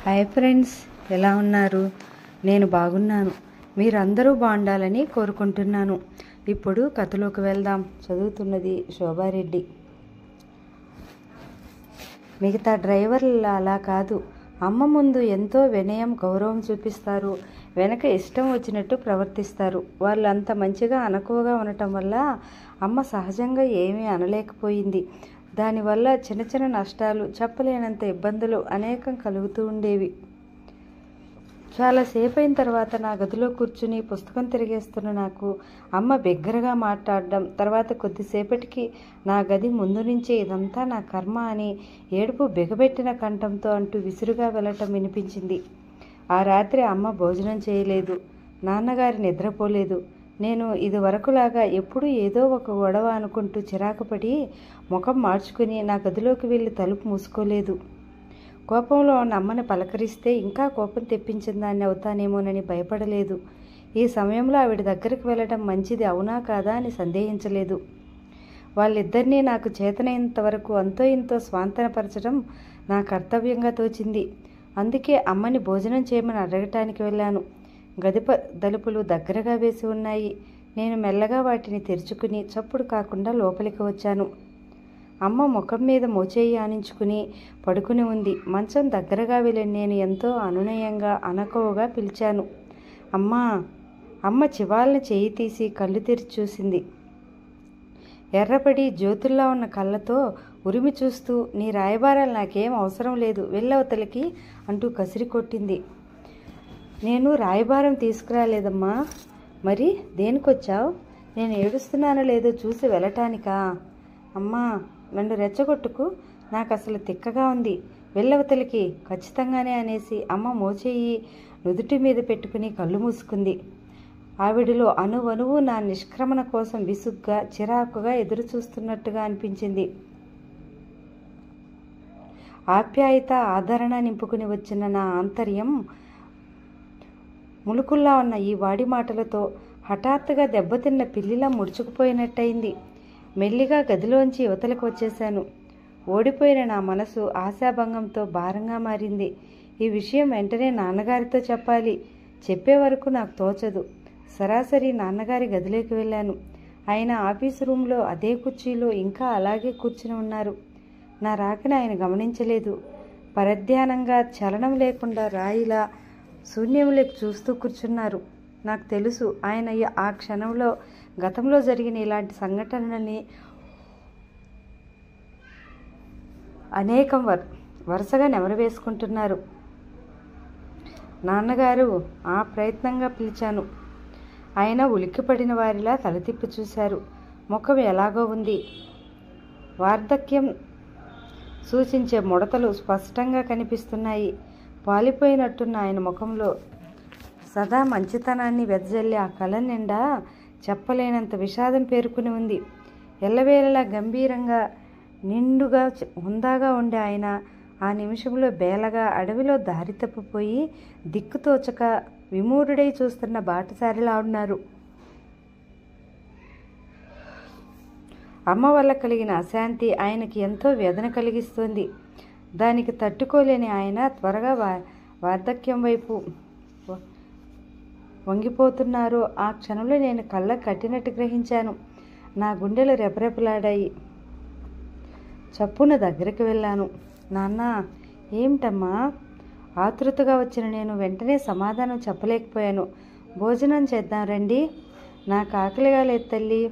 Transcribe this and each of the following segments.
Hi friends, ఎలా ఉన్నారు? నేను బాగున్నాను. మీరందరూ బాగుండాలని కోరుకుంటున్నాను. ఇప్పుడు కథలోకి వెళ్దాం. చదువుతున్నది శోభారెడ్డి. మిగతా డ్రైవర్లు అలా కాదు. అమ్మ ముందు ఎంతో వినయం, గౌరవం చూపిస్తారు. వెనక ఇష్టం వచ్చినట్టు ప్రవర్తిస్తారు. వాళ్ళు అంత మంచిగా అనకువగా ఉండటం వల్ల అమ్మ సహజంగా ఏమీ అనలేకపోయింది. దానివల్ల చిన్న చిన్న నష్టాలు, చెప్పలేనంత ఇబ్బందులు అనేకం కలుగుతూ ఉండేవి. చాలాసేపు అయిన తర్వాత నా గదిలో కూర్చుని పుస్తకం తిరిగేస్తున్న నాకు అమ్మ బిగ్గరగా మాట్లాడడం, తర్వాత కొద్దిసేపటికి నా గది ముందు నుంచి ఇదంతా నా కర్మ అని ఏడుపు బిగబెట్టిన కంఠంతో అంటూ విసురుగా వెళ్ళటం వినిపించింది. ఆ రాత్రి అమ్మ భోజనం చేయలేదు. నాన్నగారి నిద్రపోలేదు. నేను ఇదివరకులాగా ఎప్పుడూ ఏదో ఒక గొడవ అనుకుంటూ చిరాకుపడి ముఖం మార్చుకుని నా గదిలోకి వెళ్ళి తలుపు మూసుకోలేదు. కోపంలో ఉన్న అమ్మని పలకరిస్తే ఇంకా కోపం తెప్పించిందాన్ని అవుతానేమోనని భయపడలేదు. ఈ సమయంలో ఆవిడ దగ్గరికి వెళ్ళడం మంచిది అవునా కాదా అని సందేహించలేదు. వాళ్ళిద్దరినీ నాకు చేతనైనంత వరకు అంతో ఇంతో స్వాంతనపరచడం నా కర్తవ్యంగా తోచింది. అందుకే అమ్మని భోజనం చేయమని అడగటానికి వెళ్ళాను. గది తలుపులు దగ్గరగా వేసి ఉన్నాయి. నేను మెల్లగా వాటిని తెరుచుకుని చప్పుడు కాకుండా లోపలికి వచ్చాను. అమ్మ ముఖం మీద మోచేయి ఆనించుకుని పడుకుని ఉంది. మంచం దగ్గరగా వెళ్ళి నేను ఎంతో అనునయంగా, అనకువగా పిలిచాను. అమ్మా! అమ్మ చివాల్ని చేయి తీసి కళ్ళు తెరిచి చూసింది. ఎర్రపడి జ్యోతుల్లా ఉన్న కళ్ళతో ఉరిమి చూస్తూ, నీ రాయబారాలు నాకేం అవసరం లేదు, వెళ్ళవతలికి అంటూ కసిరి కొట్టింది. నేను రాయబారం తీసుకురాలేదమ్మా. మరి దేనికొచ్చావు? నేను ఏడుస్తున్నానో లేదో చూసి వెళ్ళటానికా? అమ్మా, నన్ను రెచ్చగొట్టుకు, నాకు అసలు తిక్కగా ఉంది, వెళ్ళవతలికి ఖచ్చితంగానే అనేసి అమ్మ మోచేయి నుదుటి మీద పెట్టుకుని కళ్ళు మూసుకుంది. ఆవిడలో అణువణువు నా నిష్క్రమణ కోసం విసుగ్గా, చిరాకుగా ఎదురు చూస్తున్నట్టుగా అనిపించింది. ఆప్యాయత, ఆదరణ నింపుకుని వచ్చిన నా ఆంతర్యం ములుకుల్లా ఉన్న ఈ వాడి మాటలతో హఠాత్తుగా దెబ్బతిన్న పిల్లిలా ముడుచుకుపోయినట్టయింది. మెల్లిగా గదిలోంచి యువతలకు వచ్చేశాను. ఓడిపోయిన నా మనసు ఆశాభంగంతో భారంగా మారింది. ఈ విషయం వెంటనే నాన్నగారితో చెప్పాలి. చెప్పే వరకు నాకు తోచదు. సరాసరి నాన్నగారి గదిలోకి వెళ్ళాను. ఆయన ఆఫీసు రూంలో అదే కుర్చీలో ఇంకా అలాగే కూర్చుని ఉన్నారు. నా రాకని ఆయన గమనించలేదు. పరధ్యానంగా, చలనం లేకుండా రాయిలా శూన్యంలోకి చూస్తూ కూర్చున్నారు. నాకు తెలుసు, ఆయన ఆ క్షణంలో గతంలో జరిగిన ఇలాంటి సంఘటనల్ని అనేకం వరుసగా నెమరు వేసుకుంటున్నారు. నాన్నగారు! ఆ ప్రయత్నంగా పిలిచాను. ఆయన ఉలిక్కిపడిన వారిలా తలతిప్పి చూశారు. ముఖం ఎలాగో ఉంది. వార్ధక్యం సూచించే ముడతలు స్పష్టంగా కనిపిస్తున్నాయి. పాలిపోయినట్టున్న ఆయన ముఖంలో సదా మంచితనాన్ని వెదజల్లి ఆ కళ్ళ నిండా చెప్పలేనంత విషాదం పేరుకుని ఉంది. ఎల్లవేళలా గంభీరంగా, నిండుగా, హుందాగా ఉండే ఆయన ఆ నిమిషంలో బేలగా అడవిలో దారి తప్పిపోయి దిక్కుతోచక విమూఢుడై చూస్తున్న బాటసారిలా ఉన్నారు. అమ్మ వల్ల కలిగిన అశాంతి ఆయనకి ఎంతో వేదన కలిగిస్తోంది. దానికి తట్టుకోలేని ఆయన త్వరగా వార్ధక్యం వైపు వంగిపోతున్నారు. ఆ క్షణంలో నేను కళ్ళ కట్టినట్టు గ్రహించాను. నా గుండెలు రెపరెపలాడాయి. చప్పున దగ్గరికి వెళ్ళాను. నాన్న! ఏమిటమ్మా? ఆతృతగా వచ్చిన నేను వెంటనే సమాధానం చెప్పలేకపోయాను. భోజనం చేద్దాం రండి. నాకు ఆకలిగా లేదు తల్లి.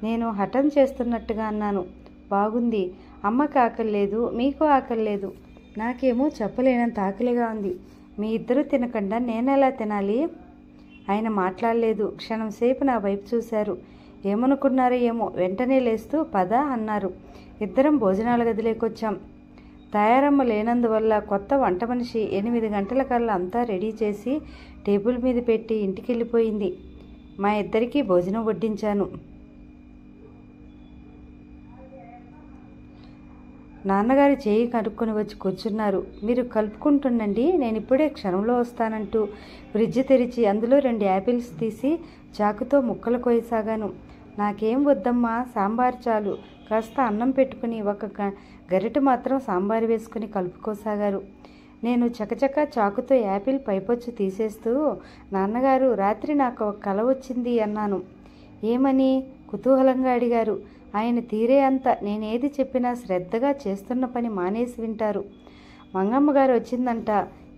నేను హఠం చేస్తున్నట్టుగా అన్నాను. బాగుంది. అమ్మకి ఆకలి లేదు, మీకు ఆకలి లేదు. నాకేమో చెప్పలేనంత ఆకలిగా ఉంది. మీ ఇద్దరు తినకుండా నేనెలా తినాలి? ఆయన మాట్లాడలేదు. క్షణం సేపు నా వైపు చూశారు. ఏమనుకున్నారో ఏమో. వెంటనే లేస్తూ పద అన్నారు. ఇద్దరం భోజనాల గదిలోకొచ్చాం. తయారమ్మ లేనందువల్ల కొత్త వంట మనిషి 8 గంటల కల్లా అంతా రెడీ చేసి టేబుల్ మీద పెట్టి ఇంటికి వెళ్ళిపోయింది. మా ఇద్దరికీ భోజనం వడ్డించాను. నాన్నగారి చేయి కడుక్కొని వచ్చి కూర్చున్నారు. మీరు కలుపుకుంటుండండి, నేను ఇప్పుడే క్షణంలో వస్తానంటూ ఫ్రిడ్జ్ తెరిచి అందులో 2 యాపిల్స్ తీసి చాకుతో ముక్కలు కోయసాగాను. నాకేం వద్దమ్మా, సాంబార్ చాలు. కాస్త అన్నం పెట్టుకుని ఒక గరిటె మాత్రం సాంబార్ వేసుకుని కలుపుకోసాగారు. నేను చకచక చాకుతో యాపిల్ పైపొచ్చు తీసేస్తూ, నాన్నగారు రాత్రి నాకు ఒక కల వచ్చింది అన్నాను. ఏమని కుతూహలంగా అడిగారు. ఆయన తీరే అంత నేనేది చెప్పినా శ్రద్ధగా చేస్తున్న పని మానేసి వింటారు. మంగమ్మగారు వచ్చిందంట.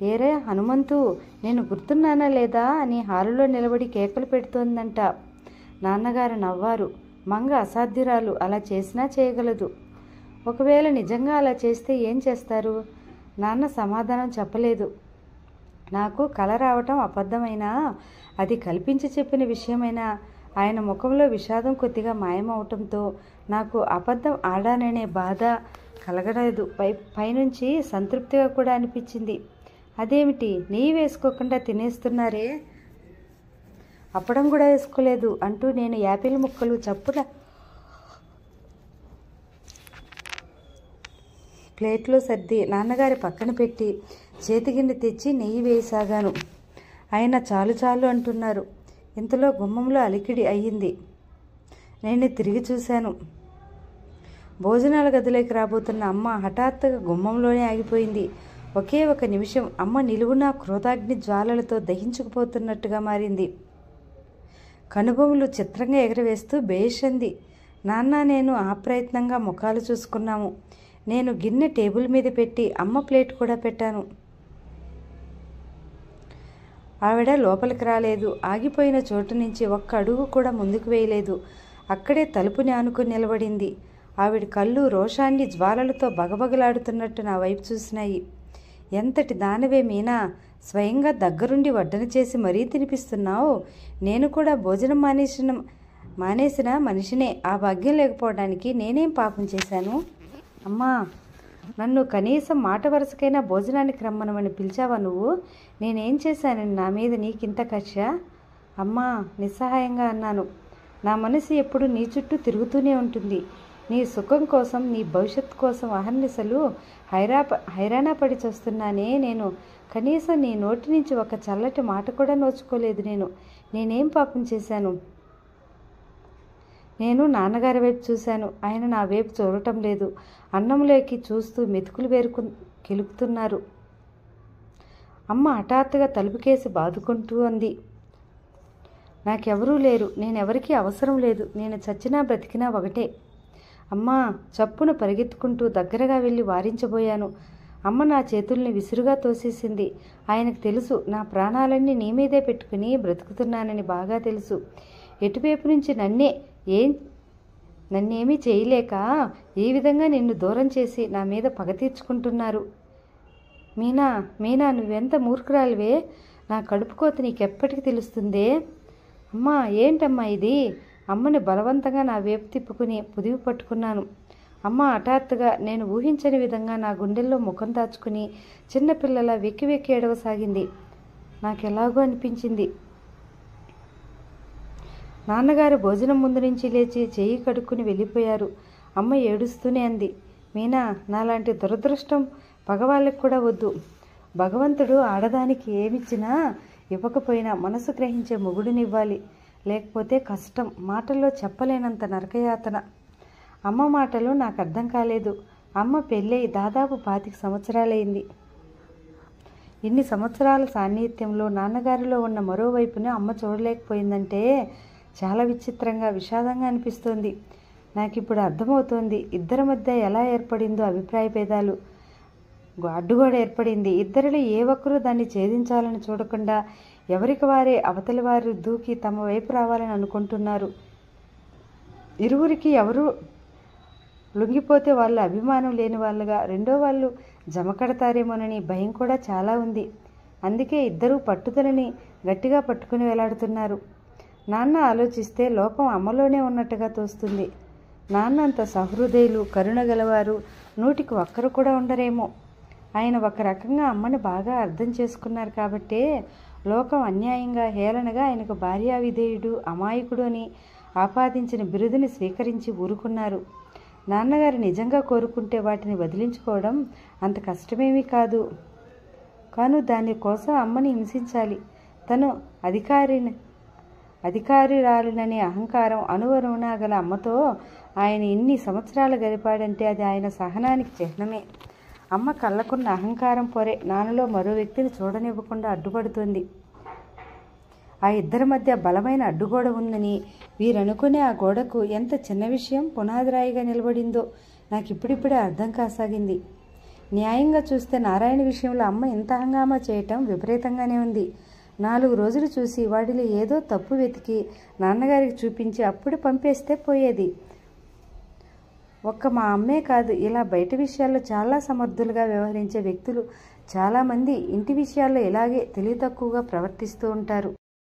ఏరే హనుమంతు, నేను గుర్తున్నానా లేదా అని హాలులో నిలబడి కేకలు పెడుతోందంట. నాన్నగారు నవ్వారు. మంగ అసాధ్యురాలు, అలా చేసినా చేయగలదు. ఒకవేళ నిజంగా అలా చేస్తే ఏం చేస్తారు? నాన్న సమాధానం చెప్పలేదు. నాకు కల రావటం అబద్ధమైనా, అది కల్పించి చెప్పిన విషయమైనా ఆయన ముఖంలో విషాదం కొద్దిగా మాయమవటంతో నాకు అబద్ధం ఆడాననే బాధ కలగలేదు. పైనుంచి సంతృప్తిగా కూడా అనిపించింది. అదేమిటి, నెయ్యి వేసుకోకుండా తినేస్తున్నారే, అప్పడం కూడా వేసుకోలేదు అంటూ నేను యాపిల్ ముక్కలు చప్పున ప్లేట్లో సర్ది నాన్నగారి పక్కన పెట్టి చేతిగిన్నె తెచ్చి నెయ్యి వేయసాగాను. ఆయన చాలు చాలు అంటున్నారు. ఇంతలో గుమ్మంలో అలికిడి అయ్యింది. నేను తిరిగి చూశాను. భోజనాల గదిలోకి రాబోతున్న అమ్మ హఠాత్తుగా గుమ్మంలోనే ఆగిపోయింది. ఒకే ఒక నిమిషం అమ్మ నిలువున క్రోధాగ్ని జ్వాలలతో దహించుకుపోతున్నట్టుగా మారింది. కనుబొమ్మలు చిత్రంగా ఎగరవేస్తూ బేష్ అంది. నాన్న నేను అప్రయత్నంగా ముఖాలు చూసుకున్నాము. నేను గిన్నె టేబుల్ మీద పెట్టి అమ్మ ప్లేట్ కూడా పెట్టాను. ఆవిడ లోపలికి రాలేదు. ఆగిపోయిన చోటు నుంచి ఒక్క అడుగు కూడా ముందుకు వేయలేదు. అక్కడే తలుపుని ఆనుకుని నిలబడింది. ఆవిడ కళ్ళు రోషాన్ని జ్వాలలతో బగబగలాడుతున్నట్టు నా వైపు చూసినాయి. ఎంతటి దానవే మీనా, స్వయంగా దగ్గరుండి వడ్డన చేసి మరీ తినిపిస్తున్నావు. నేను కూడా భోజనం మానేసిన మనిషినే. ఆ భాగ్యం లేకపోవడానికి నేనేం పాపం చేశాను? అమ్మా, నన్ను కనీసం మాట వరుసకైనా భోజనానికి రమ్మనమని పిలిచావా నువ్వు? నేనేం చేశానని నా మీద నీకింత కక్ష? అమ్మా, నిస్సహాయంగా అన్నాను. నా మనసు ఎప్పుడు నీ చుట్టూ తిరుగుతూనే ఉంటుంది. నీ సుఖం కోసం, నీ భవిష్యత్తు కోసం అహర్నిశలు హైరాణ పడి చేస్తున్నానే నేను. కనీసం నీ నోటి నుంచి ఒక చల్లటి మాట కూడా నోచుకోలేదు. నేనేం పాపం చేశాను? నేను నాన్నగారి వైపు చూశాను. ఆయన నా వైపు చూడటం లేదు. అన్నంలోకి చూస్తూ మెతుకులు కెలుకుతున్నారు. అమ్మ హఠాత్తుగా తలుపుకేసి బాదుకుంటూ అంది. నాకెవరూ లేరు. నేనెవరికీ అవసరం లేదు. నేను చచ్చినా బ్రతికినా ఒకటే. అమ్మా, చప్పున పరిగెత్తుకుంటూ దగ్గరగా వెళ్ళి వారించబోయాను. అమ్మ నా చేతుల్ని విసురుగా తోసేసింది. ఆయనకు తెలుసు, నా ప్రాణాలన్నీ నీ మీదే పెట్టుకుని బ్రతుకుతున్నానని బాగా తెలుసు. ఎటువైపు నుంచి నన్నేమీ చేయలేక ఈ విధంగా నిన్ను దూరం చేసి నా మీద పగ తీర్చుకుంటున్నారు. మీనా నువ్వెంత మూర్ఖురాలివే. నా కడుపుకోత నీకెప్పటికి తెలుస్తుందే? అమ్మా, ఏంటమ్మా ఇది? అమ్మని బలవంతంగా నా వైపు తిప్పుకుని పుదివి పట్టుకున్నాను. అమ్మ హఠాత్తుగా నేను ఊహించని విధంగా నా గుండెల్లో ముఖం దాచుకుని చిన్నపిల్లల వెక్కి వెక్కి ఏడవసాగింది. నాకెలాగో అనిపించింది. నాన్నగారు భోజనం ముందు నుంచి లేచి చెయ్యి కడుక్కుని వెళ్ళిపోయారు. అమ్మ ఏడుస్తూనే అంది. మీనా, నాలాంటి దురదృష్టం పగవాళ్ళకి కూడా వద్దు. భగవంతుడు ఆడదానికి ఏమిచ్చినా ఇవ్వకపోయినా మనసు గ్రహించే మొగుడినివ్వాలి. లేకపోతే కష్టం, మాటల్లో చెప్పలేనంత నరకయాతన. అమ్మ మాటలు నాకు అర్థం కాలేదు. అమ్మ పెళ్ళై దాదాపు 25 సంవత్సరాలైంది. ఇన్ని సంవత్సరాల సాన్నిహిత్యంలో నాన్నగారిలో ఉన్న మరోవైపును అమ్మ చూడలేకపోయిందంటే చాలా విచిత్రంగా, విషాదంగా అనిపిస్తోంది. నాకిప్పుడు అర్థమవుతోంది ఇద్దరి మధ్య ఎలా ఏర్పడిందో అభిప్రాయ భేదాలు. అడ్డుగోడ ఏర్పడింది. ఇద్దరిలో ఏ ఒక్కరూ దాన్ని ఛేదించాలని చూడకుండా ఎవరికి వారే అవతలి వారు దూకి తమ వైపు రావాలని అనుకుంటున్నారు. ఇరువురికి ఎవరు లొంగిపోతే వాళ్ళు అభిమానం లేని వాళ్ళుగా, రెండో వాళ్ళు జమ కడతారేమోనని భయం కూడా చాలా ఉంది. అందుకే ఇద్దరూ పట్టుదలని గట్టిగా పట్టుకుని వేలాడుతున్నారు. నాన్న ఆలోచిస్తే లోపం అమ్మలోనే ఉన్నట్టుగా తోస్తుంది. నాన్న అంత సహృదయులు, కరుణ గలవారు 100కి ఒక్కరు కూడా ఉండరేమో. ఆయన ఒక రకంగా అమ్మని బాగా అర్థం చేసుకున్నారు కాబట్టే లోకం అన్యాయంగా, హేళనగా ఆయనకు భార్యా విధేయుడు, అమాయకుడు అని ఆపాదించిన బిరుదుని స్వీకరించి ఊరుకున్నారు. నాన్నగారు నిజంగా కోరుకుంటే వాటిని వదిలించుకోవడం అంత కష్టమేమీ కాదు. కాను దానికోసం అమ్మని హింసించాలి. తను అధికారిరాలిననే అహంకారం అణువణువునా గల అమ్మతో ఆయన ఇన్ని సంవత్సరాలు గడిపాడంటే అది ఆయన సహనానికి చిహ్నమే. అమ్మ కళ్ళకున్న అహంకారం పొరే నాన్నలో మరో వ్యక్తిని చూడనివ్వకుండా అడ్డుపడుతుంది. ఆ ఇద్దరి మధ్య బలమైన అడ్డుగోడ ఉందని వీరనుకునే ఆ గోడకు ఎంత చిన్న విషయం పునాదిరాయిగా నిలబడిందో నాకు ఇప్పుడిప్పుడే అర్థం కాసాగింది. న్యాయంగా చూస్తే నారాయణ విషయంలో అమ్మ ఇంత హంగామా చేయటం విపరీతంగానే ఉంది. 4 రోజులు చూసి వాడిలో ఏదో తప్పు వెతికి నాన్నగారికి చూపించి అప్పుడు పంపేస్తే పోయేది. ఒక్క మా అమ్మే కాదు, ఇలా బయట విషయాల్లో చాలా సమర్థులుగా వ్యవహరించే వ్యక్తులు చాలామంది ఇంటి విషయాల్లో ఇలాగే తెలివి తక్కువగా ప్రవర్తిస్తూ ఉంటారు.